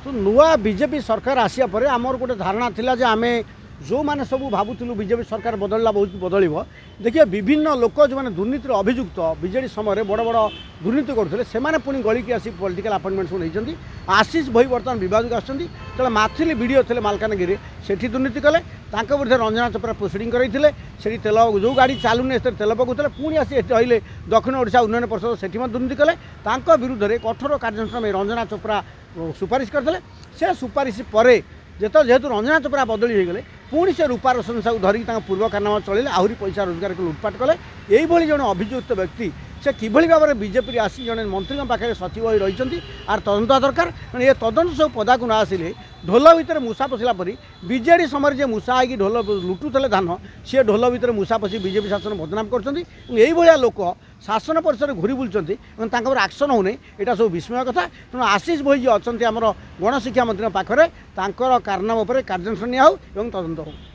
तो नुआ बीजेपी सरकार आसिया परे आमर गोटे धारणा थिला जे आमे जो मैंने सब भावुलु बीजेपी सरकार बदलला बहुत बदल देखिए विभिन्न लोक जो मैंने दुर्नीति अभियुक्त बीजेडी समय बड़ बड़ दुर्नीति करते से पुणी गलिकी आसी पॉलिटिकल अपॉइंटमेंट नहीं आशीष भई बर्तमान विवाद आसते माथिली वीडियो थे मालकानगिरी से दुर्नीति कले विरुद्ध रंजना चोपड़ा प्रोसीडिंग करते से तेल जो गाड़ी चलुनी तेल पकाउते पुणी आसी रही दक्षिण ओडिशा उन्नयन परिषद से दुर्नीति कले विरुद्ध में कठोर कार्यानुष्ठान रंजना चोपड़ा सुपारिश करते से सुपारिश पर जेहेतु रंजना चोपड़ा बदली हो गले पुणी से रूपा रसंसा को धरिक पूर्व कारनामा चलैले आहरी पैसा रोजगार को लुटपाट कले यही जड़े अभियुक्त व्यक्ति से किभली भाव में बीजेपी आसी जड़े मंत्री पाखे सचिव हो रही आर तदंत दरकार ये तदंत सब पदा को न आसिले ढोल भितर मूषा पशिला परी बीजेडी समय जे मूषा आई ढोल लुटुले धान सी ढोल भितर मूषा पशि बीजेपी शासन बदनाम कर लोक शासन परिसर घूरी बुलूँ एक्शन होने यहाँ सब विस्मय कथा तेणु आशीष भई जी अच्छा आम गणशिक्षा मंत्री पाखे कारनामा कार्यानुष्ठान निया तदंत हो।